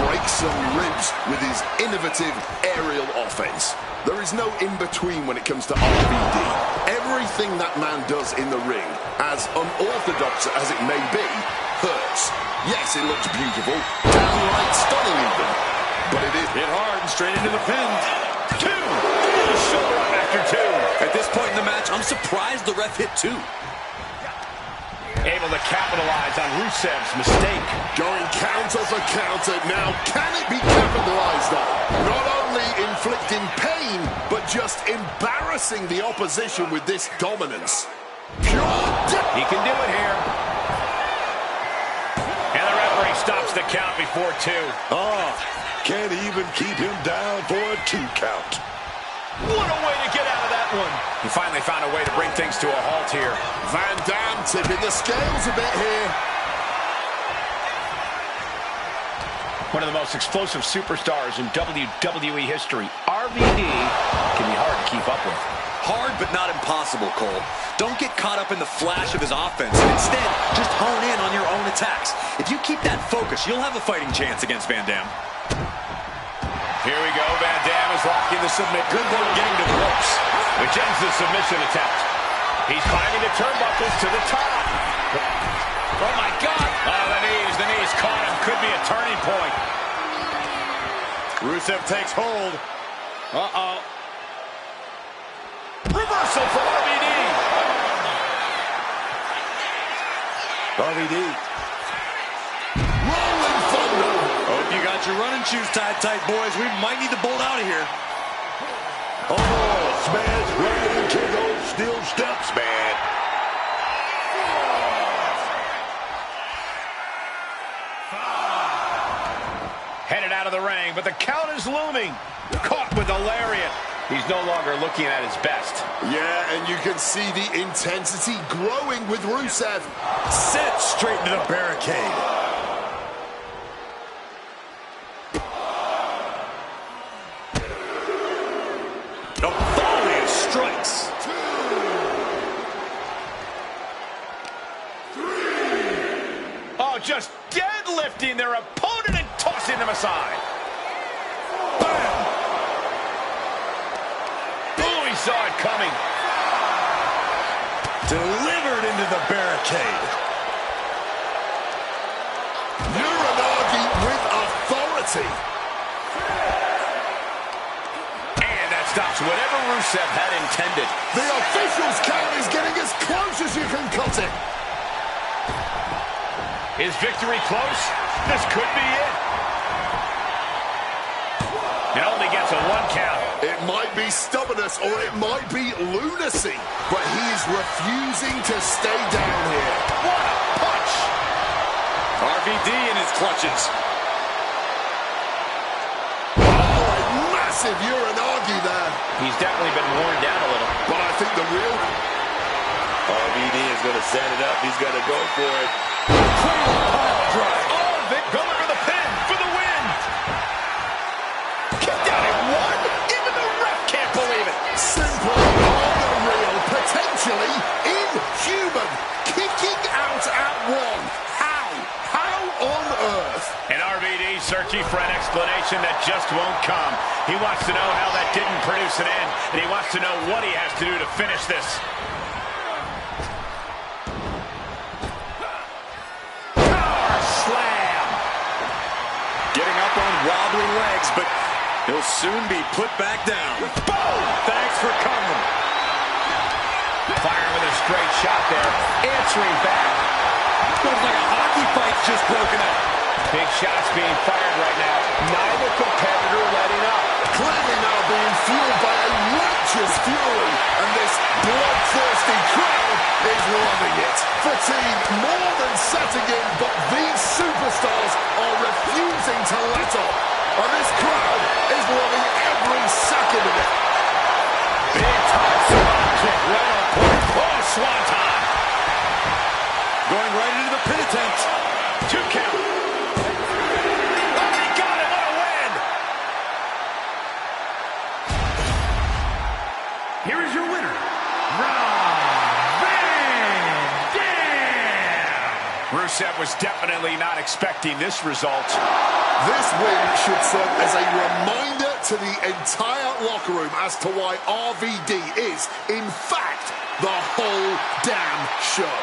[SPEAKER 9] break some ribs with his innovative aerial offense. There is no in-between when it comes to RVD. Everything that man does in the ring, as unorthodox as it may be, hurts. Yes, it looks beautiful, downright stunning even, but it is
[SPEAKER 1] Hit hard and straight into the pin.
[SPEAKER 3] Two. Shoulder up after two.
[SPEAKER 1] At this point in the match, I'm surprised the ref hit 2.
[SPEAKER 3] Able to capitalize on Rusev's mistake.
[SPEAKER 9] going counter for counter. Now, can it be capitalized on? Not only inflicting pain, but just embarrassing the opposition with this dominance.
[SPEAKER 3] He can do it here. And the referee stops the count before 2.
[SPEAKER 4] Oh, can't even keep him down for a 2 count.
[SPEAKER 3] What a way to get out of that one. He finally found a way to bring things to a halt here.
[SPEAKER 9] Van Dam tipping the scales a bit here.
[SPEAKER 3] One of the most explosive superstars in WWE history. RVD can be hard to keep up with.
[SPEAKER 1] Hard, but not impossible, Cole. Don't get caught up in the flash of his offense. Instead, just hone in on your own attacks. If you keep that focus, you'll have a fighting chance against Van Dam.
[SPEAKER 3] Here we go. Van Dam is locking the submit.
[SPEAKER 1] Good work getting to the ropes.
[SPEAKER 3] Which ends the submission attempt. He's climbing the turnbuckles to the top. Oh, my God. Oh, the knees caught him. Could be a turning point.
[SPEAKER 1] Rusev takes hold. Uh-oh.
[SPEAKER 3] Reversal for RVD.
[SPEAKER 1] RVD.
[SPEAKER 9] Rolling thunder.
[SPEAKER 1] Hope you got your running shoes tied tight, boys. We might need to bolt out of here.
[SPEAKER 4] Oh, smash right into those steel steps, man.
[SPEAKER 3] Headed out of the ring, but the count is looming. Caught with a lariat. He's no longer looking at his best.
[SPEAKER 9] Yeah, and you can see the intensity growing with Rusev.
[SPEAKER 1] Set straight into the barricade. A volley of strikes.
[SPEAKER 9] 2, 3.
[SPEAKER 3] Oh, just deadlifting their opponent and tossing him aside.
[SPEAKER 1] Bam!
[SPEAKER 3] Oh, he saw it coming.
[SPEAKER 1] Delivered into the barricade.
[SPEAKER 9] Uranagi with authority.
[SPEAKER 3] And that stops whatever Rusev had intended.
[SPEAKER 9] The official's count is getting as close as you can cut it.
[SPEAKER 3] Is victory close? This could be it. It only gets a 1 count.
[SPEAKER 9] It might be stubbornness or it might be lunacy, but he's refusing to stay down here.
[SPEAKER 3] What a punch!
[SPEAKER 1] RVD in his clutches.
[SPEAKER 9] Oh, a massive Uranagi there.
[SPEAKER 3] He's definitely been worn down a little.
[SPEAKER 9] But I think the real...
[SPEAKER 5] RVD is going to set it up. He's going to go for it.
[SPEAKER 1] Drive.
[SPEAKER 3] Oh, Vic going for the pin for the win. Kicked out at 1. Even the ref can't believe it.
[SPEAKER 9] Simply on the
[SPEAKER 8] reaction that just won't come. He wants to know how that didn't produce an end, and he wants to know what he has to do to finish this. Power slam!
[SPEAKER 1] Getting up on wobbly legs, but he'll soon be put back down.
[SPEAKER 8] Boom! Thanks for coming. Firing with a straight shot there. Answering back.
[SPEAKER 1] Looks like a hockey fight's just broken up.
[SPEAKER 8] Big shots being fired right now. Neither competitor letting up.
[SPEAKER 9] Clearly now being fueled by a righteous fury, and this bloodthirsty crowd is loving it. Fatigue more than setting in, but these superstars are refusing to let up. And this crowd is loving every second of it.
[SPEAKER 8] Big time survival kick right on point. Oh, swanton.
[SPEAKER 1] Going right into the pin attempt.
[SPEAKER 8] 2 count. Oh, he got it. What a win.
[SPEAKER 2] Here is your winner, Raw.
[SPEAKER 8] Rusev was definitely not expecting this result.
[SPEAKER 9] This win should serve as a reminder to the entire locker room as to why RVD is, in fact, the whole damn show.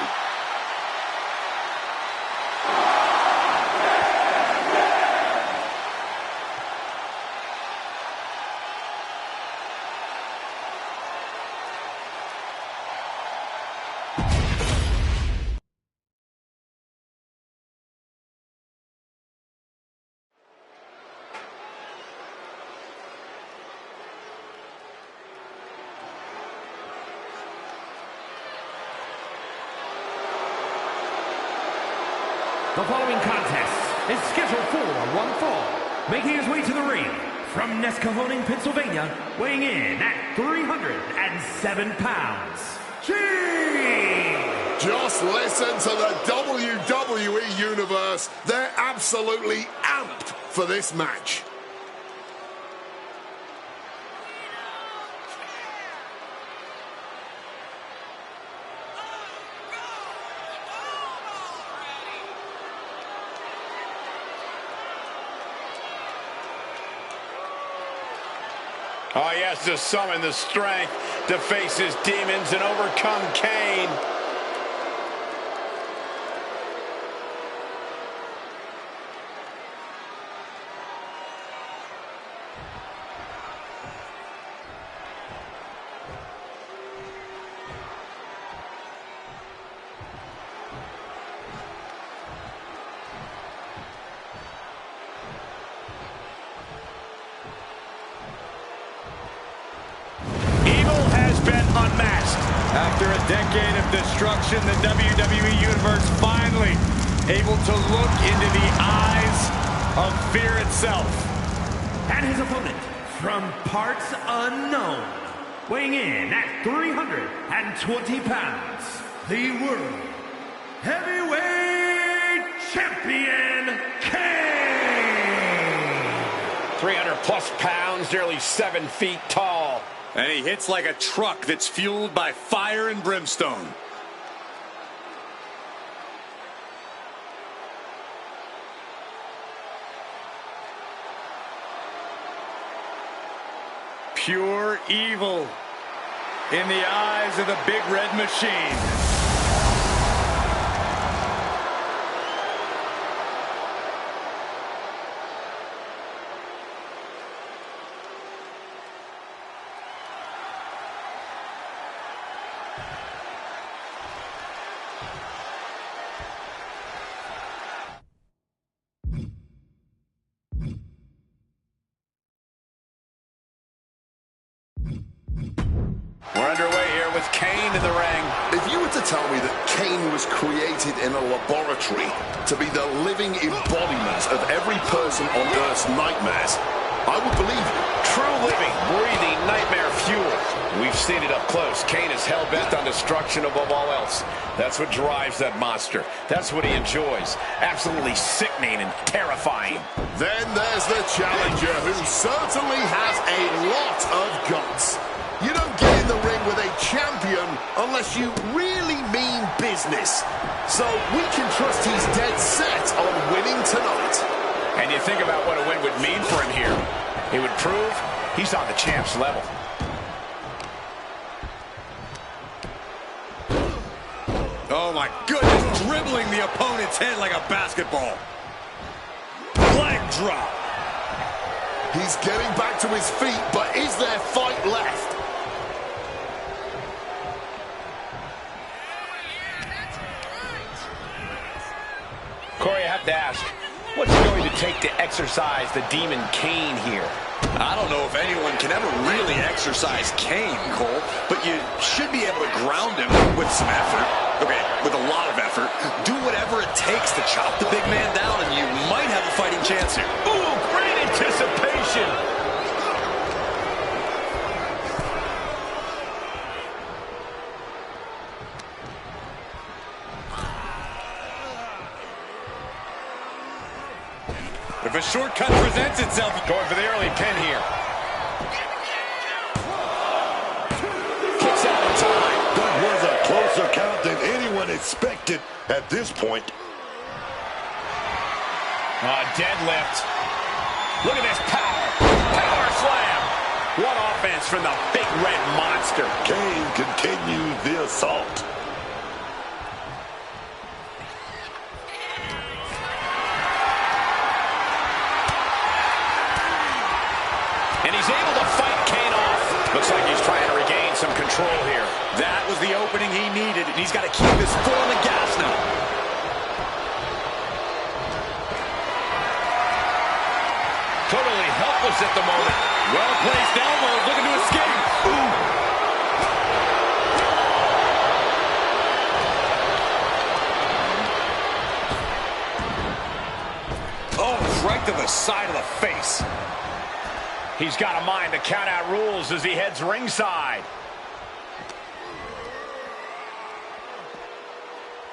[SPEAKER 2] The following contest is scheduled for one fall. Making his way to the ring from Nescahoning, Pennsylvania, weighing in at 307 pounds, King!
[SPEAKER 9] Just listen to the WWE Universe. They're absolutely amped for this match.
[SPEAKER 8] Oh, he has to summon the strength to face his demons and overcome Kane.
[SPEAKER 1] After a decade of destruction, the WWE Universe finally able to look into the eyes of fear itself.
[SPEAKER 2] And his opponent from parts unknown, weighing in at 320 pounds, the World Heavyweight Champion, Kane!
[SPEAKER 8] 300 plus pounds, nearly 7 feet tall.
[SPEAKER 1] And he hits like a truck that's fueled by fire and brimstone. Pure evil in the eyes of the Big Red Machine.
[SPEAKER 8] We're underway here with Kane in the ring.
[SPEAKER 9] If you were to tell me that Kane was created in a laboratory to be the living embodiment of every person on Earth's nightmares, I would believe you.
[SPEAKER 8] True living, breathing nightmare fuel. We've seen it up close. Kane is hell-bent on destruction above all else. That's what drives that monster. That's what he enjoys. Absolutely sickening and terrifying.
[SPEAKER 9] Then there's the challenger, who certainly has a lot of guts. You don't get in the ring with a champion unless you really mean business. So we can trust he's dead set on winning tonight.
[SPEAKER 8] And you think about what a win would mean for him here.
[SPEAKER 3] He would prove he's on the champ's level.
[SPEAKER 1] Oh my goodness, dribbling the opponent's head like a basketball. Leg drop.
[SPEAKER 9] He's getting back to his feet, but is there fight left?
[SPEAKER 8] Corey, I have to ask, what's it going to take to exercise the demon Kane here?
[SPEAKER 1] I don't know if anyone can ever really exercise Kane, Cole, but you should be able to ground him with some effort. Okay, with a lot of effort. Do whatever it takes to chop the big man down, and you might have a fighting chance here.
[SPEAKER 8] Ooh, great anticipation.
[SPEAKER 1] If a shortcut presents itself,
[SPEAKER 8] going for the early pin here.
[SPEAKER 4] Kicks out in time. That was a closer count than anyone expected at this point.
[SPEAKER 8] Deadlift. Look at this power. Power slam. What offense from the big red monster.
[SPEAKER 4] Kane continues the assault.
[SPEAKER 8] And he's able to fight Kane off. Looks like he's trying to regain some control here.
[SPEAKER 1] that was the opening he needed, and he's got to keep his foot on the gas now.
[SPEAKER 8] Totally helpless at the moment.
[SPEAKER 1] Well-placed elbows, looking to escape. Ooh. Oh, right to the side of the face.
[SPEAKER 8] He's got a mind to count out rules as he heads ringside.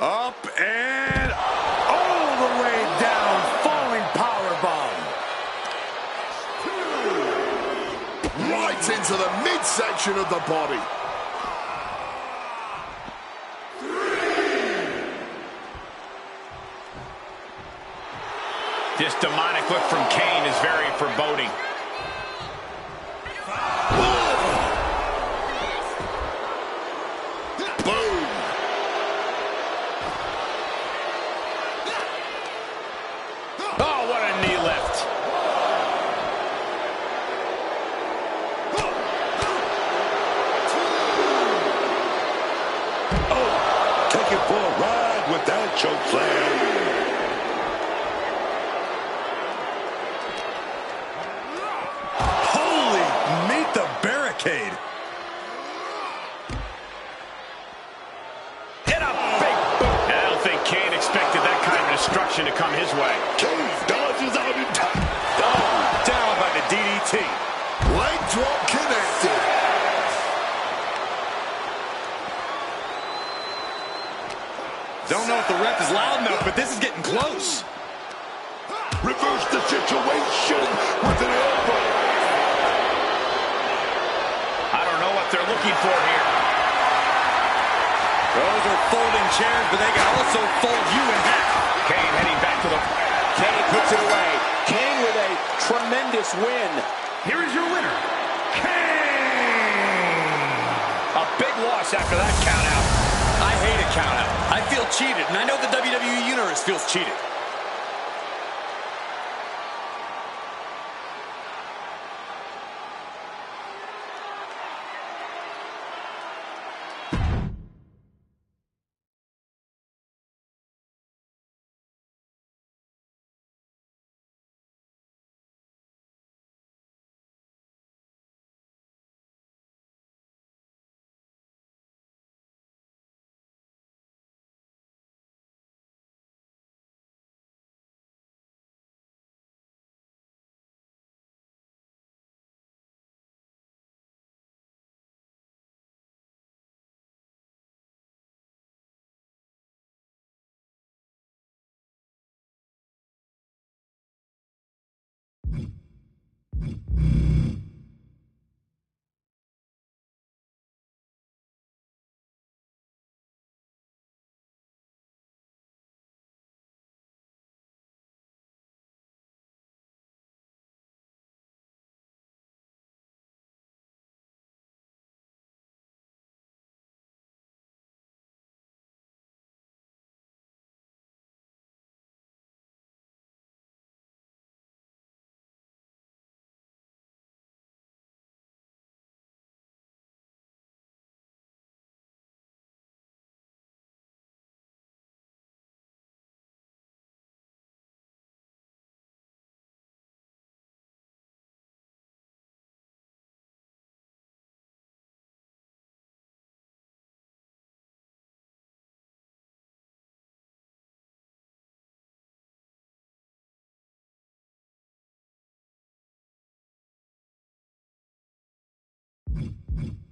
[SPEAKER 1] Up and all the way down, falling powerbomb.
[SPEAKER 9] Right into the midsection of the body.
[SPEAKER 8] This demonic look from Kane is very foreboding.
[SPEAKER 9] Boom.
[SPEAKER 8] Oh, what a knee lift.
[SPEAKER 4] Oh, take it for a ride with that choke slam.
[SPEAKER 1] Barricade.
[SPEAKER 8] Hit a big boot. I don't think Kane expected that kind of destruction to come his way.
[SPEAKER 4] Kane dodges out in time.
[SPEAKER 1] Oh, down by the DDT.
[SPEAKER 9] Leg drop connected.
[SPEAKER 1] Don't know if the ref is loud enough, but this is getting close.
[SPEAKER 4] Reverse the situation with an elbow.
[SPEAKER 8] They're looking for here.
[SPEAKER 1] Those are folding chairs, but they can also fold you in half.
[SPEAKER 8] Kane heading back to the... Kane puts it away. Kane with a tremendous win.
[SPEAKER 2] Here is your winner, Kane!
[SPEAKER 8] A big loss after that countout.
[SPEAKER 1] I hate a countout. I feel cheated, and I know the WWE Universe feels cheated.
[SPEAKER 3] you.